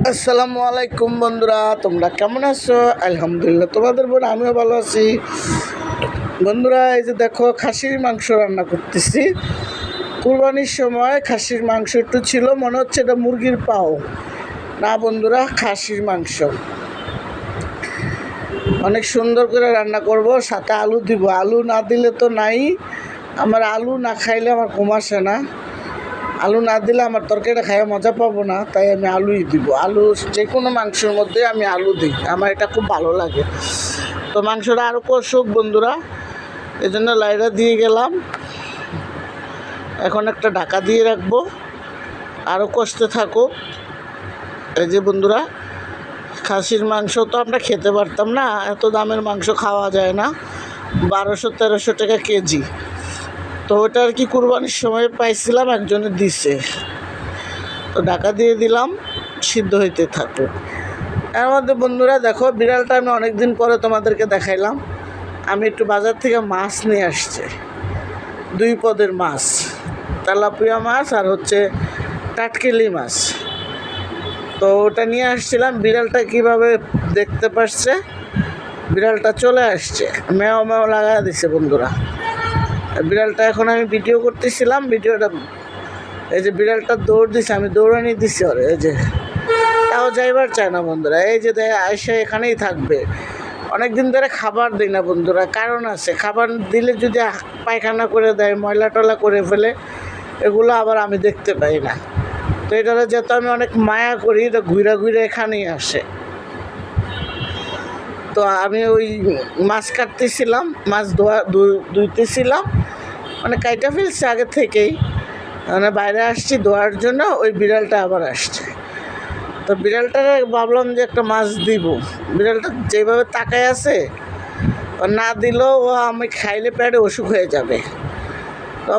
আসসালামু আলাইকুম বন্ধুরা, তোমরা কেমন আছো? আলহামদুলিল্লাহ তোমাদের বোন আমিও ভালো আছি। বন্ধুরা, এই যে দেখো খাসির মাংস রান্না করতেছি। কুরবানির সময় খাসির মাংস একটু ছিল, মনে হচ্ছে এটা মুরগির পাও না বন্ধুরা, খাসির মাংস। অনেক সুন্দর করে রান্না করব, সাথে আলু দিব। আলু না দিলে তো নাই, আমার আলু না খাইলে আমার ঘুম আসে না। আলু না দিলে আমার তরকারিটা খাইয়ে মজা পাবো না, তাই আমি আলুই দিব। আলু যে কোনো মাংসের মধ্যে আমি আলু দিই, আমার এটা খুব ভালো লাগে। তো মাংসটা আরও কষুক বন্ধুরা, এই জন্য লাইটা দিয়ে গেলাম। এখন একটা ঢাকা দিয়ে রাখবো, আরও কষতে থাকুক। এই যে বন্ধুরা, খাসির মাংস তো আমরা খেতে পারতাম না, এত দামের মাংস খাওয়া যায় না, 1200-1300 টাকা কেজি। তো ওটা আর কি কুরবানির সময় পাইছিলাম, একজনে দিছে, তো ঢাকা দিয়ে দিলাম, সিদ্ধ হইতে থাকুক। এর মধ্যে বন্ধুরা দেখো, বিড়ালটা আমি অনেক দিন পরে তোমাদেরকে দেখাইলাম। আমি একটু বাজার থেকে মাছ নিয়ে আসছি, 2 পদের মাছ, তেলাপিয়া মাছ আর হচ্ছে টাটকেলি মাছ। তো ওটা নিয়ে আসছিলাম। বিড়ালটা কিভাবে দেখতে পাচ্ছে, বিড়ালটা চলে আসছে, মেও মেও লাগাই দিছে বন্ধুরা। বিড়ালটা এখন আমি ভিডিও করতেছিলাম, ভিডিওটা এই যে বিড়ালটা দৌড় দিছে, আমি দৌড়ানি দিছি ওরে, এই যে তাও যাইবার চায় না বন্ধুরা। এই যে আয়সা এখানেই থাকবে। অনেক দিন ধরে খাবার দিই না বন্ধুরা, কারণ আছে, খাবার দিলে যদি পায়খানা করে দেয়, ময়লা টলা করে ফেলে, এগুলো আবার আমি দেখতে পাই না। তো এটারে যেহেতু আমি অনেক মায়া করি, এটা ঘুরে ঘুরে এখানেই আসে। তো আমি ওই মাছ কাটতেছিলাম, মাছ ধুইতেছিলাম, মানে কাইটা ফেলছে আগে থেকেই, মানে বাইরে আসছি ধোয়ার জন্য, ওই বিড়ালটা আবার আসছে। তো বিড়ালটারে ভাবলাম যে একটা মাছ দিব। বিড়ালটা যেভাবে তাকায় আছে, না দিলেও ও আমি খাইলে পেটে অসুখ হয়ে যাবে। তো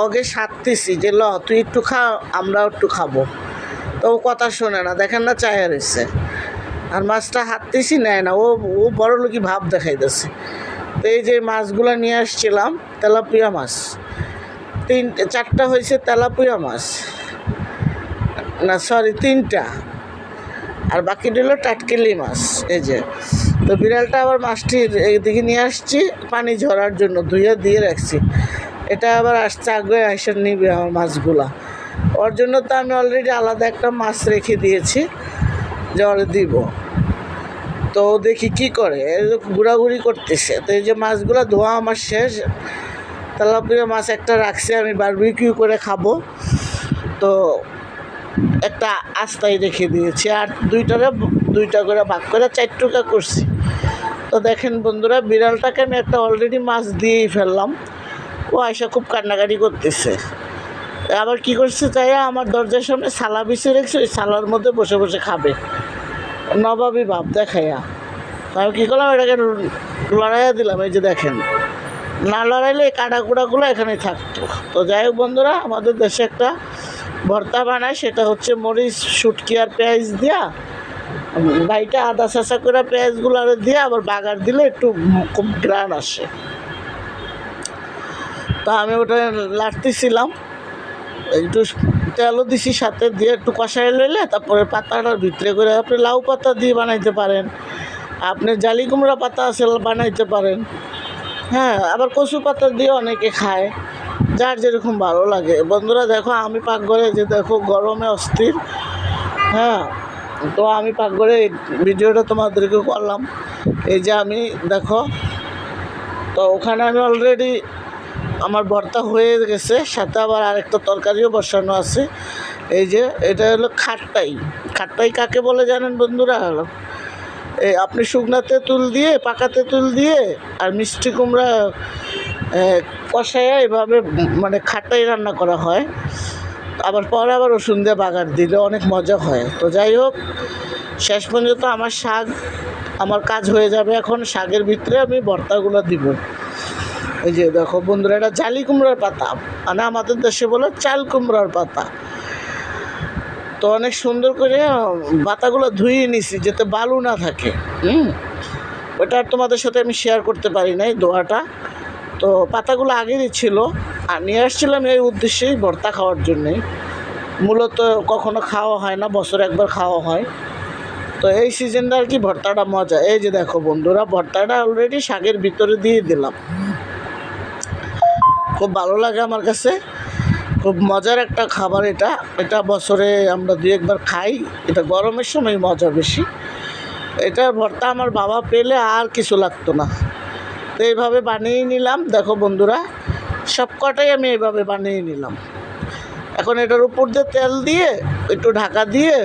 ওকে সারতেছি যে ল তুই একটু খা, আমরাও একটু খাবো। তো ও কথা শোনে না, দেখেন না চায়া রয়েছে। আর মাছটা হাঁটতেছি নেয় না, ও বড় লোকই ভাব দেখাইতেছে। তো এই যে মাছগুলো নিয়ে আসছিলাম, তেলাপিয়া মাছ 4টা হয়েছে, তেলাপিয়া মাছ না সরি 3টা, আর বাকি হলো টাটকেলি মাছ। এই যে, তো বিড়ালটা আবার মাছটির এইদিকে নিয়ে আসছি পানি ঝরার জন্য, ধুয়ে দিয়ে রাখছি। এটা আবার আসছে আগে এসে নিবে আমার মাছগুলা। ওর জন্য তো আমি অলরেডি আলাদা একটা মাছ রেখে দিয়েছি যে ওরে দিব। তো দেখি কি করে, ঘোরাঘুরি করতেছে। তো এই যে মাছগুলো ধোয়া আমার শেষ, তেলাপিয়া মাছ একটা রাখছি আমি বারবিকিউ করে খাবো, তো একটা আস্তায় রেখে দিয়েছি। আর 2টা করে ভাগ করে 4 টুকরা করছি। তো দেখেন বন্ধুরা, বিড়ালটাকে আমি একটা অলরেডি মাছ দিয়েই ফেললাম। ও আয়সা খুব কান্নাকাটি করতেছে। আবার কি করছে, চাই আমার দরজার সামনে সালা বিছিয়ে রেখেছে, ওই সালার মধ্যে বসে বসে খাবে, নবাবী ভাব দেখাইয়া। তো আমি কী করলাম, এটাকে লড়াইয়া দিলাম। এই যে দেখেন, না লড়াইলে এই কাটাকুটাগুলো এখানেই থাকতো। তো যাই হোক বন্ধুরা, আমাদের দেশে একটা ভর্তা বানায়, সেটা হচ্ছে মরিচ, শুটকি আর পেঁয়াজ দিয়া, বাইটা আদা চাষা করে পেঁয়াজগুলো আর দিয়ে আবার বাগার দিলে একটু খুব গ্রান আসে। তো আমি ওটা লাড়তেছিলাম, একটু তেলও দিছি সাথে, দিয়ে একটু কষাই লইলে তারপরে পাতাটার ভিতরে করে আপনি লাউ পাতা দিয়ে বানাইতে পারেন, আপনি জালি কুমড়া পাতা আছে বানাইতে পারেন, হ্যাঁ, আবার কচু পাতা দিয়ে অনেকে খায়, যার যেরকম ভালো লাগে। বন্ধুরা দেখো, আমি পাকঘরে যে দেখো গরমে অস্থির, হ্যাঁ, তো আমি পাকঘরে ভিডিওটা তোমাদেরকে করলাম। এই যে আমি দেখো, তো ওখানে আমি অলরেডি আমার ভর্তা হয়ে গেছে, সাথে আবার আরেকটা তরকারিও বসানো আছে। এই যে এটা হলো খাট্টাই। খাট্টাই কাকে বলে জানেন বন্ধুরা? হলো এই আপনি শুকনা তেঁতুল দিয়ে, পাকা তেঁতুল দিয়ে আর মিষ্টি কুমড়া কষায় এভাবে মানে খাট্টাই রান্না করা হয়। আবার পরে আবার রসুন দিয়ে বাগার দিলে অনেক মজা হয়। তো যাই হোক, শেষ পর্যন্ত আমার শাক, আমার কাজ হয়ে যাবে। এখন শাকের ভিতরে আমি ভর্তাগুলো দিব। এই যে দেখো বন্ধুরা, এটা জালি কুমড়ার পাতা, মানে আমাদের দেশে বলে চাল কুমড়ার পাতা। তো অনেক সুন্দর করে পাতাগুলো ধুয়ে নিছি যাতে বালু না থাকে। ওটা আর তোমাদের সাথে আমি শেয়ার করতে পারি নাই ধোয়াটা। তো পাতাগুলো আগেরই ছিল, আর নিয়ে আসছিলাম এই উদ্দেশ্যেই, ভর্তা খাওয়ার জন্যেই। মূলত কখনো খাওয়া হয় না, বছরে একবার খাওয়া হয়। তো এই সিজনটা আর কি ভর্তাটা মজা। এই যে দেখো বন্ধুরা, ভর্তাটা অলরেডি শাকের ভিতরে দিয়ে দিলাম। খুব ভালো লাগে আমার কাছে, খুব মজার একটা খাবার এটা। এটা বছরে আমরা 2-1বার খাই। এটা গরমের সময় মজা বেশি। এটার ভর্তা আমার বাবা পেলে আর কিছু লাগতো না। তো এইভাবে বানিয়ে নিলাম। দেখো বন্ধুরা, সব কটাই আমি এইভাবে বানিয়ে নিলাম। এখন এটার উপর দিয়ে তেল দিয়ে একটু ঢাকা দিয়ে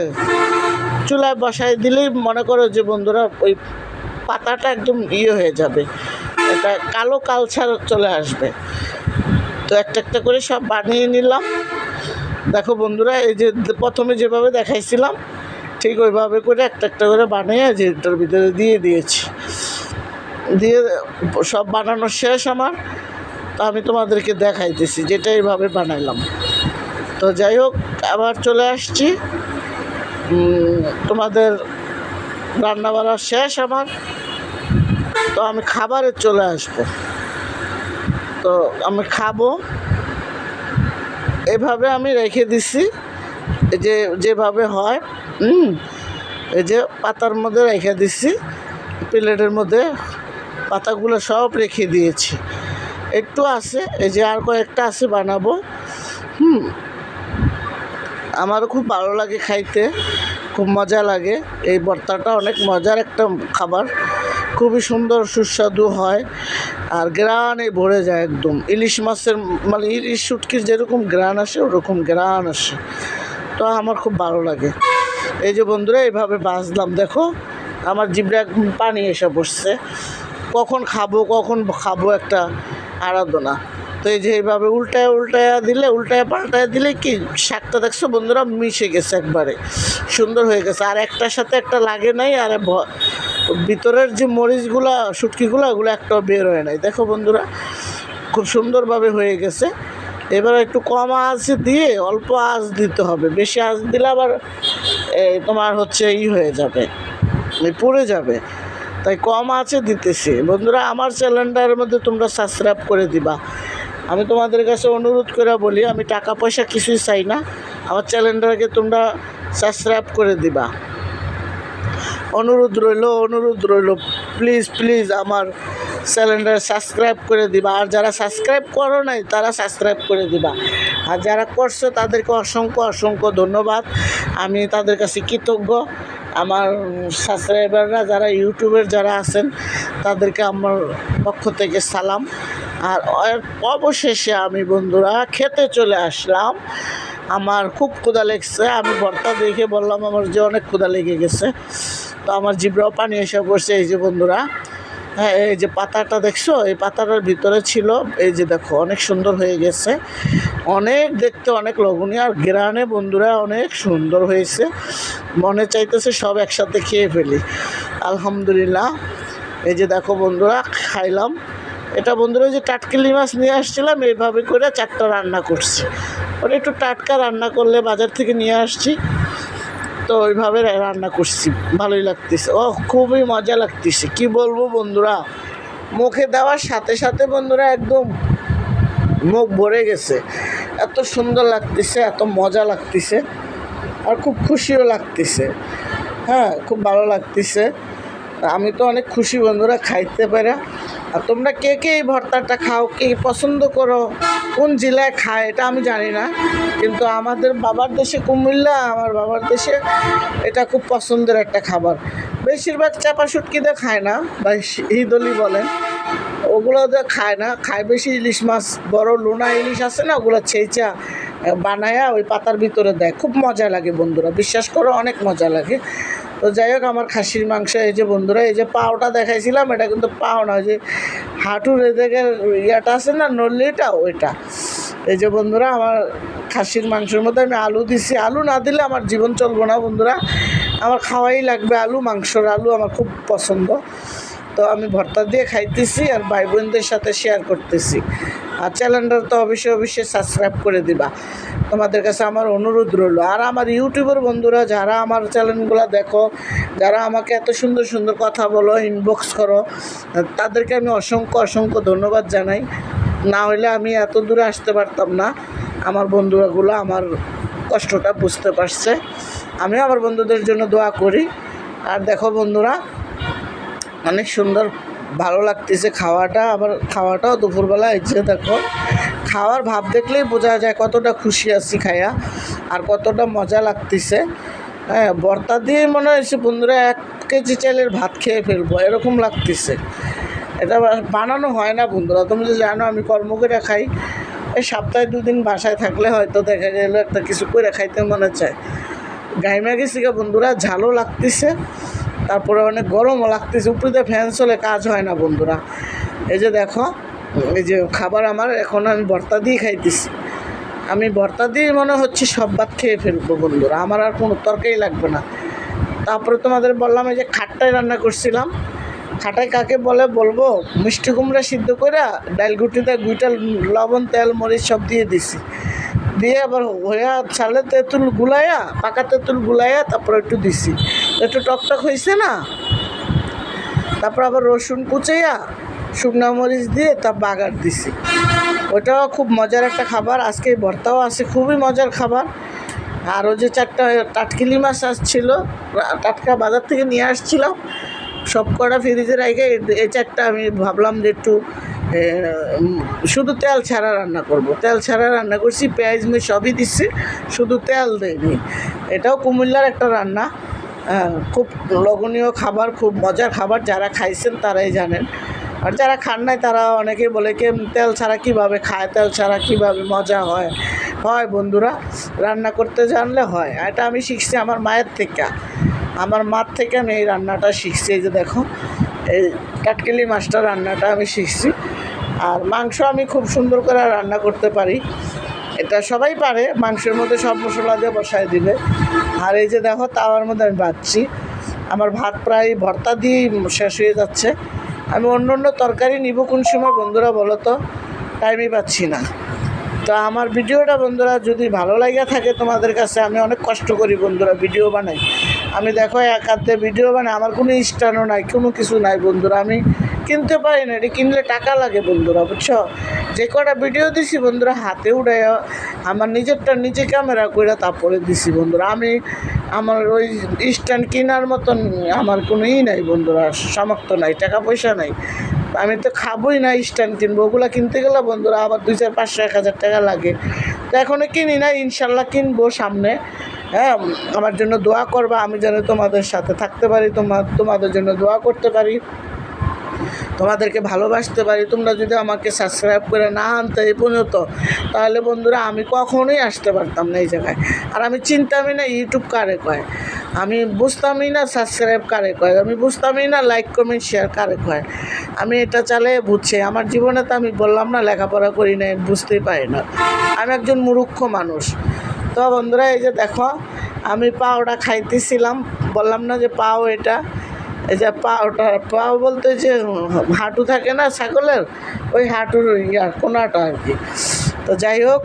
চুলায় বসাই দিলেই মনে করো যে বন্ধুরা ওই পাতাটা একদম হয়ে যাবে, এটা কালো কালচার চলে আসবে। তো একটা একটা করে সব বানিয়ে নিলাম। দেখো বন্ধুরা, এই যে প্রথমে যেভাবে দেখাইছিলাম ঠিক ওইভাবে করে একটা একটা করে বানিয়ে যে এটার ভিতরে দিয়ে দিয়েছি। দিয়ে সব বানানো শেষ আমার। তো আমি তোমাদেরকে দেখাইতেছি যেটা এইভাবে বানাইলাম। তো যাই হোক, আবার চলে আসছি। তোমাদের রান্না বান্না শেষ আমার। তো আমি খাবারে চলে আসবো। তো আমি খাবো, এভাবে আমি রেখে দিছি। এই যে যেভাবে হয়, এই যে পাতার মধ্যে রেখে দিছি, প্লেটের মধ্যে পাতাগুলো সব রেখে দিয়েছি। একটু আছে, এই যে আর কয়েকটা আছে বানাবো। আমারও খুব ভালো লাগে খাইতে, খুব মজা লাগে। এই ভর্তাটা অনেক মজার একটা খাবার, খুবই সুন্দর সুস্বাদু হয় আর গ্রানে ভরে যায় একদম। ইলিশ মাছের মানে ইলিশ শুটকির যেরকম গ্রান আসে ওরকম গ্রান আসে। তো আমার খুব ভালো লাগে। এই যে বন্ধুরা, এইভাবে ভাজলাম। দেখো আমার জিভে একদম পানি এসে বসছে, কখন খাবো একটা আরাধনা। তো এই যে এইভাবে উল্টায় পাল্টায় দিলে কি শাকটা দেখছো বন্ধুরা মিশে গেছে, একবারে সুন্দর হয়ে গেছে। আর একটার সাথে একটা লাগে নাই। আর ভিতরের যে মরিচগুলো শুটকিগুলো ওগুলো একটাও বের হয় নাই। দেখো বন্ধুরা, খুব সুন্দরভাবে হয়ে গেছে। এবার একটু কম আঁচ দিয়ে অল্প আঁচ দিতে হবে, বেশি আঁচ দিলে আবার তোমার হচ্ছে হয়ে যাবে, পুড়ে যাবে। তাই কম আঁচে দিতেছি। বন্ধুরা, আমার চ্যানেলটার মধ্যে তোমরা সাবস্ক্রাইব করে দিবা। আমি তোমাদের কাছে অনুরোধ করে বলি, আমি টাকা পয়সা কিছুই চাই না, আমার চ্যানেলটাকে তোমরা সাবস্ক্রাইব করে দিবা। অনুরোধ রইল, প্লিজ আমার চ্যানেলটা সাবস্ক্রাইব করে দিবা। আর যারা সাবস্ক্রাইব করো নাই তারা সাবস্ক্রাইব করে দিবা। আর যারা করছো তাদেরকে অসংখ্য ধন্যবাদ। আমি তাদের কাছে কৃতজ্ঞ। আমার সাবস্ক্রাইবাররা যারা ইউটিউবের যারা আছেন তাদেরকে আমার পক্ষ থেকে সালাম। আর অবশেষে আমি বন্ধুরা খেতে চলে আসলাম। আমার খুব ক্ষুধা লেগেছে। আমি ভর্তা দেখে বললাম আমার যে অনেক ক্ষুধা লেগে গেছে। তো আমার জিভটাও পানি এসে পড়ছে। এই যে বন্ধুরা, হ্যাঁ, এই যে পাতাটা দেখছো, এই পাতাটার ভিতরে ছিল, এই যে দেখো অনেক সুন্দর হয়ে গেছে, অনেক দেখতে অনেক লোভনীয়। আর গ্রানে বন্ধুরা অনেক সুন্দর হয়েছে, মনে চাইতেছে সব একসাথে খেয়ে ফেলি। আলহামদুলিল্লাহ। এই যে দেখো বন্ধুরা, খাইলাম। এটা বন্ধুরা যে টাটকিলি মাছ নিয়ে আসছিলাম, এইভাবে করে 4টা রান্না করছি। ওটা একটু টাটকা রান্না করলে, বাজার থেকে নিয়ে আসছি তো ওইভাবে রান্না করছি, ভালোই লাগতেছে। খুবই মজা লাগতেছে, কি বলবো বন্ধুরা, মুখে দেওয়ার সাথে সাথে বন্ধুরা একদম মুখ ভরে গেছে। এত সুন্দর লাগতেছে, এত মজা লাগতেছে, আর খুব খুশিও লাগতেছে। হ্যাঁ, খুব ভালো লাগতেছে। আমি তো অনেক খুশি বন্ধুরা খাইতে পারে। আর তোমরা কে এই ভর্তাটা খাও, কে পছন্দ করো, কোন জেলায় খায় এটা আমি জানি না, কিন্তু আমাদের বাবার দেশে কুমিল্লা, আমার বাবার দেশে এটা খুব পছন্দের একটা খাবার। বেশিরভাগ চাপা শুটকিতে খায় না, বা হিদলি বলেন, ওগুলো খায় না, খায় বেশি ইলিশ মাছ, বড় লোনা ইলিশ আছে না, ওগুলো ছেঁচা বানায়া ওই পাতার ভিতরে দেয়। খুব মজা লাগে বন্ধুরা, বিশ্বাস করো অনেক মজা লাগে। তো যাই হোক, আমার খাসির মাংস, এই যে বন্ধুরা, এই যে পাওটা দেখাইছিলাম, এটা কিন্তু পাও না, যে হাঁটুর এদিকে ইয়াটা আছে না, নল্লিটা, ওইটা। এই যে বন্ধুরা, আমার খাসির মাংসের মধ্যে আমি আলু দিছি। আলু না দিলে আমার জীবন চলবো না বন্ধুরা, আমার খাওয়াই লাগবে আলু। মাংসর আলু আমার খুব পছন্দ। তো আমি ভর্তা দিয়ে খাইতেছি আর ভাই বোনদের সাথে শেয়ার করতেছি। আর চ্যানেলটা তো অবশ্যই সাবস্ক্রাইব করে দিবা, তোমাদের কাছে আমার অনুরোধ রইল। আর আমার ইউটিউবের বন্ধুরা যারা আমার চ্যানেলগুলো দেখো, যারা আমাকে এত সুন্দর কথা বলো, ইনবক্স করো, তাদেরকে আমি অসংখ্য ধন্যবাদ জানাই। না হলে আমি এত দূরে আসতে পারতাম না। আমার বন্ধুরাগুলো আমার কষ্টটা বুঝতে পারছে। আমি আমার বন্ধুদের জন্য দোয়া করি। আর দেখো বন্ধুরা, অনেক সুন্দর ভালো লাগতেছে খাওয়াটা। আবার খাওয়াটাও দুপুরবেলা এই যে দেখো, খাওয়ার ভাব দেখলেই বোঝা যায় কতটা খুশি আছি খাইয়া আর কতটা মজা লাগতেছে। হ্যাঁ, ভর্তা দিয়ে মনে হয়েছে বন্ধুরা 1 কেজি চালের ভাত খেয়ে ফেলবো এরকম লাগতেছে। এটা বানানো হয় না বন্ধুরা, তুমি তো জানো আমি কর্ম করে খাই। এই সপ্তাহে 2 দিন বাসায় থাকলে হয়তো দেখা গেলো একটা কিছু করে খাইতে মনে চায়। গাইমা গেছি গা বন্ধুরা, ঝালও লাগতেছে, তারপরে অনেক গরমও লাগতেছে। উপরে ফ্যান চলে কাজ হয় না বন্ধুরা। এই যে দেখো, এই যে খাবার আমার এখন আমি ভর্তা দিয়ে খাইতেছি। আমি ভর্তা দিয়ে মনে হচ্ছে সব ভাত খেয়ে ফেলবো বন্ধুরা, আমার আর কোনো তরকারি লাগবে না। তারপরে তোমাদের বললাম এই যে খাট্টাই রান্না করছিলাম। খাটাই কাকে বলে বলবো, মিষ্টি কুমড়া সিদ্ধ করে ডাল গুটিতে গুইটা লবণ তেল মরিচ সব দিয়ে দিছি, দিয়ে আবার হইয়া ছালে তেঁতুল গুলাইয়া, পাকা তেঁতুল গুলাইয়া তারপর একটু দিছি, একটু টকটক হয়েছে না। তারপর আবার রসুন কুচাইয়া শুকনো মরিচ দিয়ে তা বাগার দিছি। ওইটাও খুব মজার একটা খাবার। আজকে এই ভর্তাও আছে, খুবই মজার খাবার। আরও যে 4টা টাটকিলি মাছ আসছিল, টাটকা বাজার থেকে নিয়ে আসছিলাম, সব কটা ফ্রিজে রেখে এই 4টা আমি ভাবলাম যে একটু শুধু তেল ছাড়া রান্না করব। তেল ছাড়া রান্না করছি, পেঁয়াজ মির্চ সবই দিচ্ছি, শুধু তেল দেয়নি। এটাও কুমিল্লার একটা রান্না, খুব লোভনীয় খাবার, খুব মজার খাবার। যারা খাইছেন তারাই জানেন, আর যারা খান নাই তারা অনেকেই বলে কি তেল ছাড়া কীভাবে খায়, তেল ছাড়া কীভাবে মজা হয়। হয় বন্ধুরা, রান্না করতে জানলে হয়। এটা আমি শিখছি আমার মায়ের থেকে। আমার মার থেকে আমি এই রান্নাটা শিখছি। এই যে দেখো, এই কাটকিলি মাছটা রান্নাটা আমি শিখছি। আর মাংস আমি খুব সুন্দর করে রান্না করতে পারি, এটা সবাই পারে। মাংসের মধ্যে সব মশলা দিয়ে বসায় দিবে। আর এই যে দেখো, তাওয়ার মধ্যে আমি বাচ্ছি। আমার ভাত প্রায় ভর্তা দিয়েই শেষ হয়ে যাচ্ছে। আমি অন্য অন্য তরকারি নিব কোন সময় বন্ধুরা বলো তো, টাইমই পাচ্ছি না। তো আমার ভিডিওটা বন্ধুরা যদি ভালো লাগে থাকে তোমাদের কাছে, আমি অনেক কষ্ট করি বন্ধুরা, ভিডিও বানাই। আমি দেখো এক হাতে ভিডিও বানাই, আমার কোনো স্ট্যান্ডও নাই, কোনো কিছু নাই বন্ধুরা। আমি কিনতে পারি না, এটি কিনলে টাকা লাগে বন্ধুরা, বুঝছো। যে কটা ভিডিও দিছি বন্ধুরা হাতে উড়ে আমার নিজেরটা নিজে ক্যামেরা করে তারপরে দিছি বন্ধুরা। আমি আমার ওই স্ট্যান্ড কেনার মতন আমার কোনো নাই বন্ধুরা, সামর্থ্য নাই, টাকা পয়সা নাই। আমি তো খাবোই না, স্ট্যান্ড কিনবো, ওগুলো কিনতে গেলে বন্ধুরা আবার 200, 500, 1000 টাকা লাগে। তো এখনও কিনি না, ইনশাল্লাহ কিনবো সামনে। হ্যাঁ, আমার জন্য দোয়া করবা, আমি যেন তোমাদের সাথে থাকতে পারি, তোমাদের জন্য দোয়া করতে পারি, তোমাদেরকে ভালোবাসতে পারি। তোমরা যদি আমাকে সাবস্ক্রাইব করে না আনতে এই পর্যন্ত, তাহলে বন্ধুরা আমি কখনোই আসতে পারতাম না এই জায়গায়। আর আমি চিনতামই না ইউটিউব কারে কয়, আমি বুঝতামই না সাবস্ক্রাইব কারে কয়, আমি বুঝতামই না লাইক কমেন্ট শেয়ার কারে কয়। আমি এটা চালিয়ে বুঝছি। আমার জীবনে তো আমি বললাম না লেখাপড়া করি না, বুঝতেই পারি না, আমি একজন মূর্খ মানুষ। তো বন্ধুরা এই যে দেখো, আমি পাওটা খাইতেছিলাম, বললাম না যে পাও, এটা এই যে পাও বলতে যে হাঁটু থাকে না ছাগলের, ওই হাঁটুর কোনাটা আর কি। তো যাই হোক,